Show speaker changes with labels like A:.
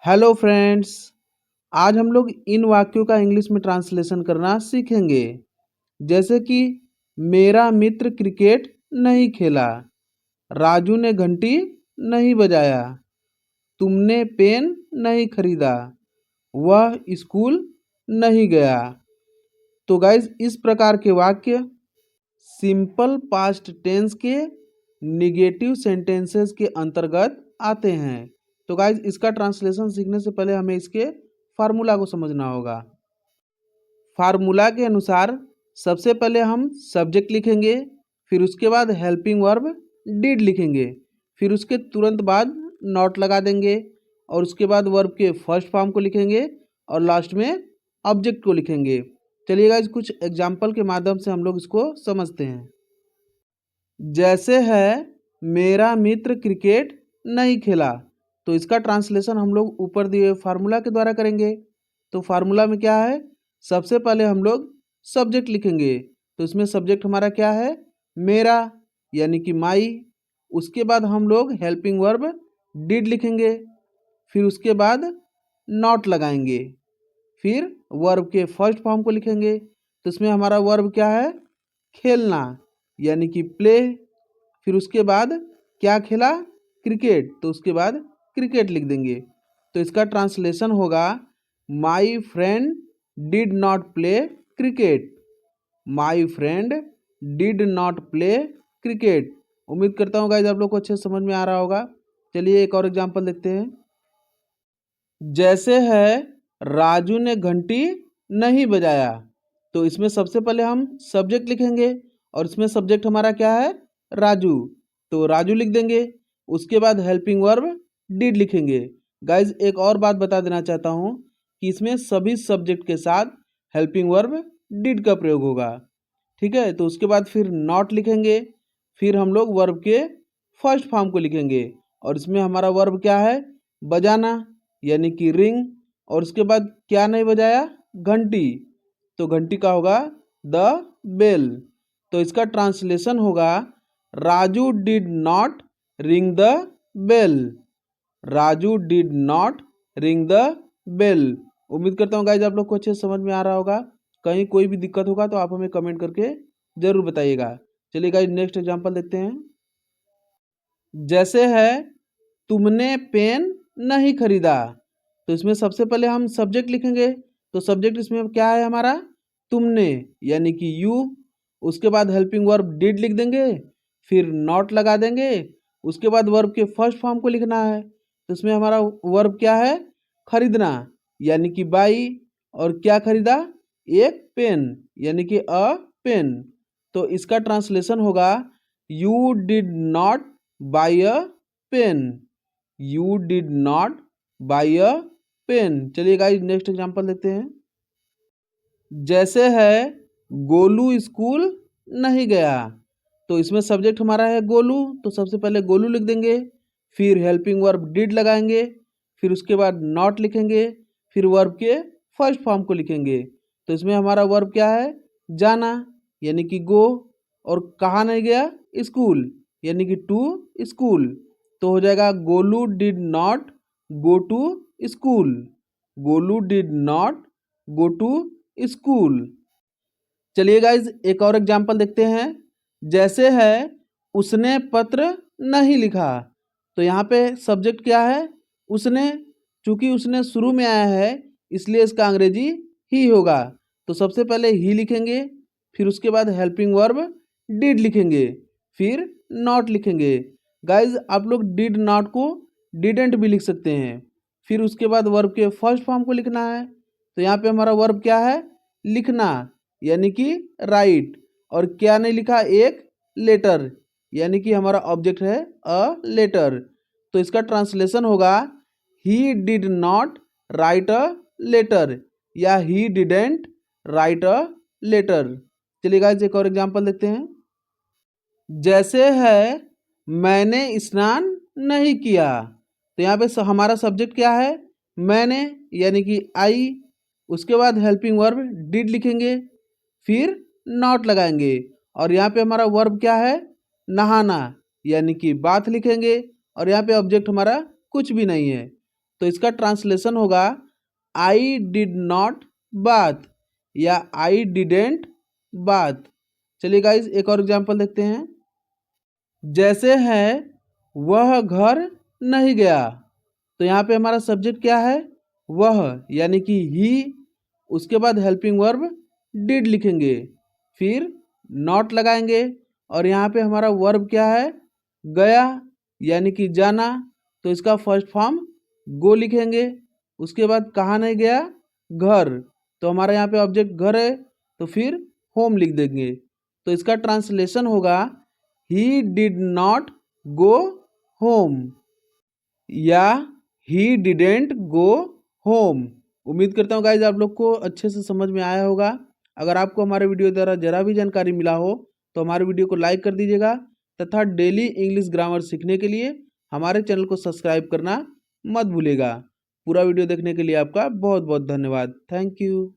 A: Hello friends. आज हम लोग इन वाक्यों का इंग्लिश में ट्रांसलेशन करना सीखेंगे। जैसे कि मेरा मित्र क्रिकेट नहीं खेला, राजू ने घंटी नहीं बजाया, तुमने पेन नहीं खरीदा, वह स्कूल नहीं गया। तो गाइज इस प्रकार के वाक्य सिंपल पास्ट टेंस के निगेटिव सेंटेंसेस के अंतर्गत आते हैं। तो गाइज इसका ट्रांसलेशन सीखने से पहले हमें इसके फार्मूला को समझना होगा। फार्मूला के अनुसार सबसे पहले हम सब्जेक्ट लिखेंगे, फिर उसके बाद हेल्पिंग वर्ब डिड लिखेंगे, फिर उसके तुरंत बाद नॉट लगा देंगे और उसके बाद वर्ब के फर्स्ट फॉर्म को लिखेंगे और लास्ट में ऑब्जेक्ट को लिखेंगे। चलिए गाइज कुछ एग्जाम्पल के माध्यम से हम लोग इसको समझते हैं। जैसे है मेरा मित्र क्रिकेट नहीं खेला, तो इसका ट्रांसलेशन हम लोग ऊपर दिए हुए फार्मूला के द्वारा करेंगे। तो फार्मूला में क्या है, सबसे पहले हम लोग सब्जेक्ट लिखेंगे। तो इसमें सब्जेक्ट हमारा क्या है, मेरा यानी कि माई। उसके बाद हम लोग हेल्पिंग वर्ब डिड लिखेंगे, फिर उसके बाद नॉट लगाएंगे, फिर वर्ब के फर्स्ट फॉर्म को लिखेंगे। तो इसमें हमारा वर्ब क्या है, खेलना यानी कि प्ले। फिर उसके बाद क्या खेला, क्रिकेट, तो उसके बाद क्रिकेट लिख देंगे। तो इसका ट्रांसलेशन होगा my friend did not play cricket. My friend did not play cricket. उम्मीद करता हूँ गाइज आप लोग को अच्छे समझ में आ रहा होगा। चलिए एक और एग्जांपल देखते हैं। जैसे है राजू ने घंटी नहीं बजाया, तो इसमें सबसे पहले हम सब्जेक्ट लिखेंगे और इसमें सब्जेक्ट हमारा क्या है, राजू, तो राजू लिख देंगे। उसके बाद हेल्पिंग वर्ब डिड लिखेंगे। गाइज एक और बात बता देना चाहता हूँ कि इसमें सभी सब्जेक्ट के साथ हेल्पिंग वर्ब डिड का प्रयोग होगा, ठीक है। तो उसके बाद फिर नॉट लिखेंगे, फिर हम लोग वर्ब के फर्स्ट फॉर्म को लिखेंगे और इसमें हमारा वर्ब क्या है, बजाना यानी कि रिंग। और उसके बाद क्या नहीं बजाया, घंटी, तो घंटी का होगा द बेल। तो इसका ट्रांसलेशन होगा Raju did not ring the bell. Raju did not ring the bell. उम्मीद करता हूँ गाइज आप लोग को अच्छे से समझ में आ रहा होगा। कहीं कोई भी दिक्कत होगा तो आप हमें कमेंट करके जरूर बताइएगा। चलिए गाइज नेक्स्ट एग्जांपल देखते हैं। जैसे है तुमने पेन नहीं खरीदा, तो इसमें सबसे पहले हम सब्जेक्ट लिखेंगे। तो सब्जेक्ट इसमें क्या है हमारा, तुमने यानी कि यू। उसके बाद हेल्पिंग वर्ब डिड लिख देंगे, फिर नॉट लगा देंगे। उसके बाद वर्ब के फर्स्ट फॉर्म को लिखना है। तो इसमें हमारा वर्ब क्या है, खरीदना यानी कि बाई। और क्या खरीदा, एक पेन यानी कि अ पेन। तो इसका ट्रांसलेशन होगा you did not buy a pen. You did not buy a pen. चलिए गाइस नेक्स्ट एग्जांपल देखते हैं। जैसे है गोलू स्कूल नहीं गया, तो इसमें सब्जेक्ट हमारा है गोलू, तो सबसे पहले गोलू लिख देंगे, फिर हेल्पिंग वर्ब डिड लगाएंगे, फिर उसके बाद नॉट लिखेंगे, फिर वर्ब के फर्स्ट फॉर्म को लिखेंगे। तो इसमें हमारा वर्ब क्या है, जाना यानी कि गो। और कहाँ नहीं गया, स्कूल यानी कि टू स्कूल। तो हो जाएगा Golu did not go to school. Golu did not go to school. चलिए गाइज एक और एग्जांपल देखते हैं। जैसे है उसने पत्र नहीं लिखा, तो यहाँ पे सब्जेक्ट क्या है, उसने। चूंकि उसने शुरू में आया है इसलिए इसका अंग्रेजी ही होगा। तो सबसे पहले ही लिखेंगे, फिर उसके बाद हेल्पिंग वर्ब डिड लिखेंगे, फिर नॉट लिखेंगे। गाइज आप लोग डिड नॉट को डिडेंट भी लिख सकते हैं। फिर उसके बाद वर्ब के फर्स्ट फॉर्म को लिखना है। तो यहाँ पे हमारा वर्ब क्या है, लिखना यानी कि राइट। और क्या नहीं लिखा, एक लेटर यानी कि हमारा ऑब्जेक्ट है अ लेटर। तो इसका ट्रांसलेशन होगा he did not write a letter या he didn't write a letter. चलिए गाइस एक और एग्जांपल देखते हैं। जैसे है मैंने स्नान नहीं किया, तो यहाँ पे हमारा सब्जेक्ट क्या है, मैंने यानी कि आई। उसके बाद हेल्पिंग वर्ब डिड लिखेंगे, फिर नॉट लगाएंगे। और यहाँ पे हमारा वर्ब क्या है, नहाना यानी कि बाथ लिखेंगे। और यहाँ पे ऑब्जेक्ट हमारा कुछ भी नहीं है। तो इसका ट्रांसलेशन होगा आई डिड नॉट बाथ या आई डिडेंट बाथ। चलिए गाइज एक और एग्जांपल देखते हैं। जैसे है वह घर नहीं गया, तो यहाँ पे हमारा सब्जेक्ट क्या है, वह यानी कि ही, उसके बाद हेल्पिंग वर्ब डिड लिखेंगे, फिर नॉट लगाएंगे और यहाँ पे हमारा वर्ब क्या है, गया यानी कि जाना, तो इसका फर्स्ट फॉर्म गो लिखेंगे। उसके बाद कहाँ नहीं गया, घर, तो हमारा यहाँ पे ऑब्जेक्ट घर है तो फिर होम लिख देंगे। तो इसका ट्रांसलेशन होगा he did not go home या ही डिडेंट गो होम। उम्मीद करता हूँ गाइज आप लोग को अच्छे से समझ में आया होगा। अगर आपको हमारे वीडियो द्वारा जरा भी जानकारी मिला हो तो हमारे वीडियो को लाइक कर दीजिएगा तथा डेली इंग्लिश ग्रामर सीखने के लिए हमारे चैनल को सब्सक्राइब करना मत भूलिएगा। पूरा वीडियो देखने के लिए आपका बहुत बहुत धन्यवाद। Thank you.